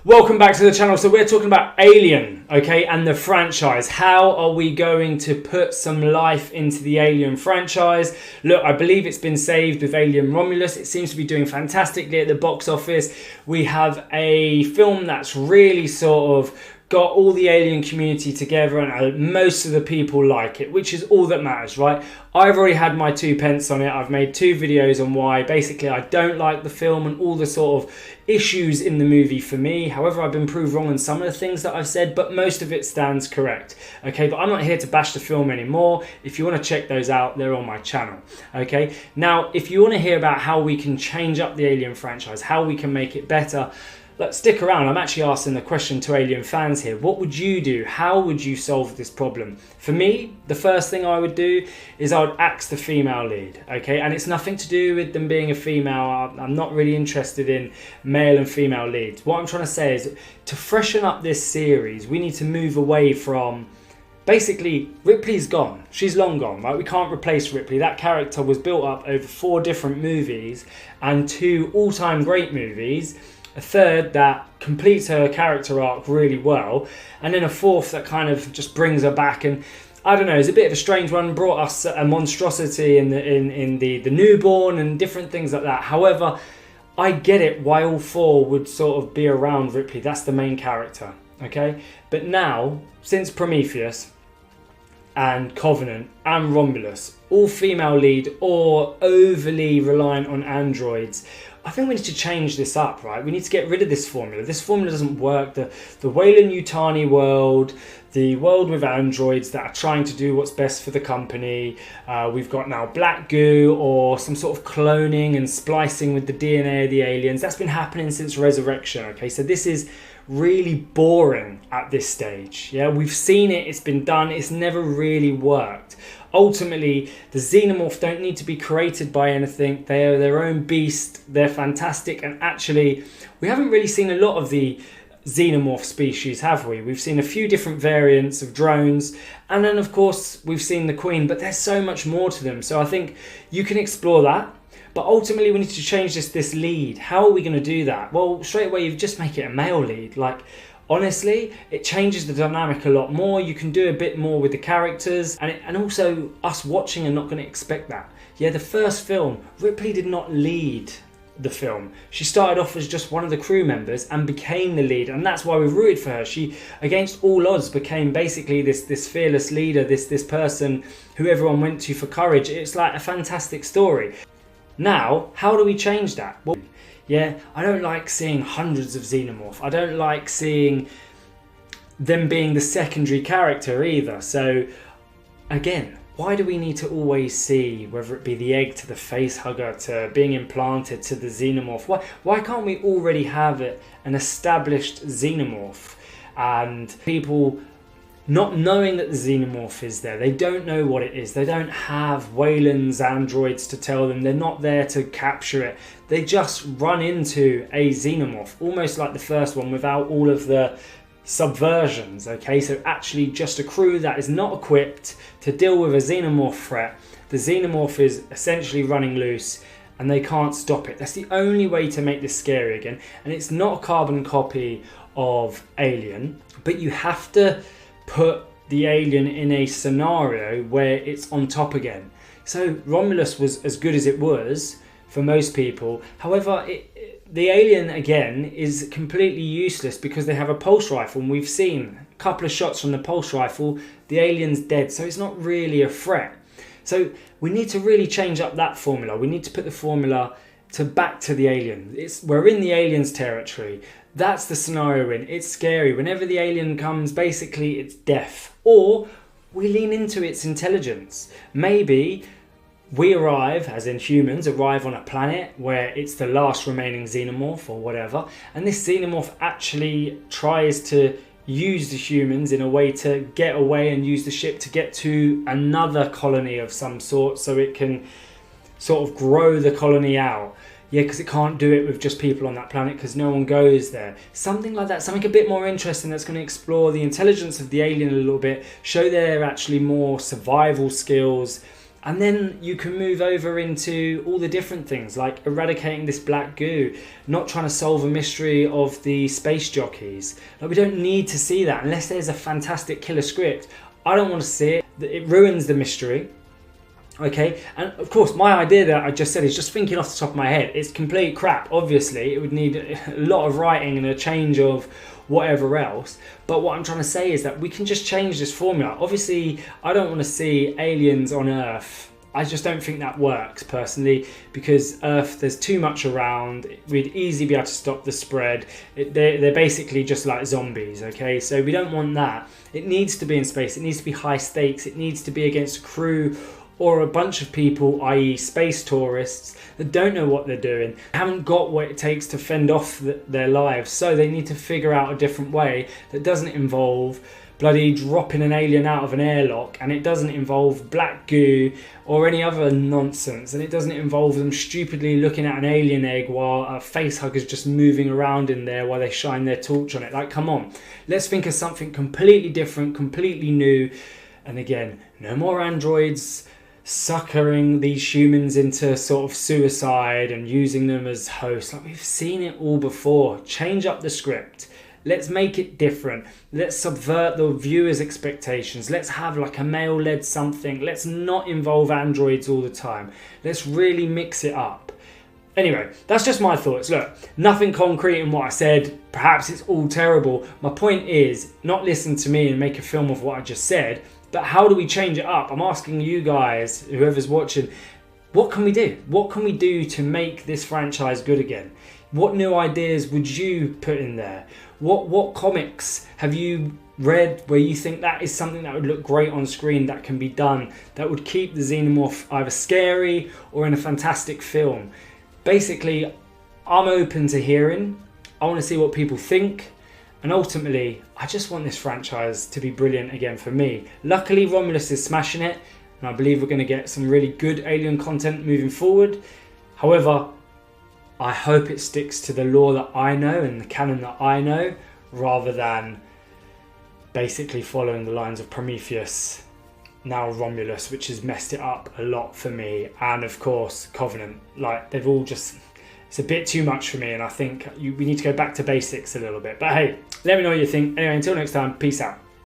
Welcome back to the channel. So we're talking about Alien, okay, and the franchise. How are we going to put some life into the Alien franchise? Look, I believe it's been saved with Alien Romulus. It seems to be doing fantastically at the box office. We have a film that's really sort of got all the Alien community together, and most of the people like it, which is all that matters, right? I've already had my 2 pence on it. I've made 2 videos on why basically I don't like the film and all the sort of issues in the movie for me. However, I've been proved wrong on some of the things that I've said, but most of it stands correct, okay? But I'm not here to bash the film anymore. If you want to check those out, they're on my channel, okay? Now, if you want to hear about how we can change up the Alien franchise, how we can make it better, let's stick around. I'm actually asking the question to Alien fans here. What would you do? How would you solve this problem? For me, the first thing I would do is I would axe the female lead, okay? And it's nothing to do with them being a female. I'm not really interested in male and female leads. What I'm trying to say is to freshen up this series, we need to move away from basically, Ripley's gone. She's long gone, right? We can't replace Ripley. That character was built up over 4 different movies and 2 all-time great movies, a third that completes her character arc really well, and then a 4th that kind of just brings her back. And I don't know, it's a bit of a strange one. Brought us a monstrosity in the newborn and different things like that. However, I get it why all 4 would sort of be around Ripley. That's the main character, okay? But now, since Prometheus and Covenant and Romulus, all female lead or overly reliant on androids, I think we need to change this up, right? We need to get rid of this formula. This formula doesn't work. The Weyland-Yutani world, the world with androids that are trying to do what's best for the company. We've got now black goo or some sort of cloning and splicing with the DNA of the aliens. That's been happening since Resurrection, okay? So this is really boring at this stage. Yeah, we've seen it, it's been done, it's never really worked. Ultimately, the Xenomorphs don't need to be created by anything. They are their own beast. They're fantastic. And actually, we haven't really seen a lot of the Xenomorph species, have we? We've seen a few different variants of drones. And then, of course, we've seen the Queen. But there's so much more to them. So I think you can explore that. But ultimately, we need to change this lead. How are we going to do that? Well, straight away, you just make it a male lead. Like, honestly, it changes the dynamic a lot more. You can do a bit more with the characters, and also us watching are not going to expect that. Yeah, the first film, Ripley did not lead the film. She started off as just one of the crew members and became the lead, and that's why we rooted for her. She, against all odds, became basically this fearless leader, this person who everyone went to for courage. It's like a fantastic story. Now, how do we change that? Well, yeah, I don't like seeing hundreds of Xenomorph. I don't like seeing them being the secondary character either. So, again, why do we need to always see, whether it be the egg to the face hugger to being implanted to the Xenomorph? Why can't we already have an established Xenomorph? And people not knowing that the Xenomorph is there. They don't know what it is. They don't have Weyland's androids to tell them. They're not there to capture it. They just run into a Xenomorph, almost like the first one, without all of the subversions, okay? So actually just a crew that is not equipped to deal with a Xenomorph threat. The Xenomorph is essentially running loose and they can't stop it. That's the only way to make this scary again. And it's not a carbon copy of Alien, but you have to put the alien in a scenario where it's on top again. So Romulus was as good as it was for most people. However, the alien again is completely useless because they have a pulse rifle, and we've seen a couple of shots from the pulse rifle, the alien's dead, so it's not really a threat. So we need to really change up that formula. We need to put the formula back to the alien. We're in the alien's territory. That's the scenario we're in. It's scary. Whenever the alien comes, basically it's death. Or we lean into its intelligence. Maybe we arrive, as in humans, arrive on a planet where it's the last remaining Xenomorph or whatever, and this Xenomorph actually tries to use the humans in a way to get away and use the ship to get to another colony of some sort, so it can sort of grow the colony out. Yeah, because it can't do it with just people on that planet because no one goes there. Something like that, something a bit more interesting that's going to explore the intelligence of the alien a little bit, show their actually more survival skills, And then you can move over into all the different things like eradicating this black goo, not trying to solve a mystery of the space jockeys. Like, we don't need to see that unless there's a fantastic killer script. I don't want to see it. It ruins the mystery. Okay, and of course my idea that I just said is just thinking off the top of my head. It's complete crap. Obviously it would need a lot of writing and a change of whatever else, but what I'm trying to say is that we can just change this formula. Obviously I don't want to see aliens on Earth. I just don't think that works personally, because Earth, there's too much around. We'd easily be able to stop the spread. They're basically just like zombies, okay? So we don't want that. It needs to be in space. It needs to be high stakes. It needs to be against a crew or a bunch of people, i.e. space tourists, that don't know what they're doing, haven't got what it takes to fend off their lives. So they need to figure out a different way that doesn't involve bloody dropping an alien out of an airlock, and it doesn't involve black goo or any other nonsense, and it doesn't involve them stupidly looking at an alien egg while a facehugger's just moving around in there while they shine their torch on it. Like, come on, let's think of something completely different, completely new. And again, no more androids suckering these humans into sort of suicide and using them as hosts. Like, we've seen it all before. Change up the script. Let's make it different. Let's subvert the viewer's expectations. Let's have like a male-led something. Let's not involve androids all the time. Let's really mix it up. Anyway, that's just my thoughts. Look, nothing concrete in what I said. Perhaps it's all terrible. My point is, not listen to me and make a film of what I just said, but how do we change it up? I'm asking you guys, whoever's watching, what can we do? What can we do to make this franchise good again? What new ideas would you put in there? What comics have you read where you think that is something that would look great on screen, that can be done, that would keep the Xenomorph either scary or in a fantastic film? Basically, I'm open to hearing. I want to see what people think. And ultimately, I just want this franchise to be brilliant again for me. Luckily, Romulus is smashing it, and I believe we're going to get some really good alien content moving forward. However, I hope it sticks to the lore that I know and the canon that I know, rather than basically following the lines of Prometheus, now Romulus, which has messed it up a lot for me. And of course, Covenant. Like, they've all just... it's a bit too much for me, and I think we need to go back to basics a little bit. But hey, let me know what you think. Anyway, until next time, peace out.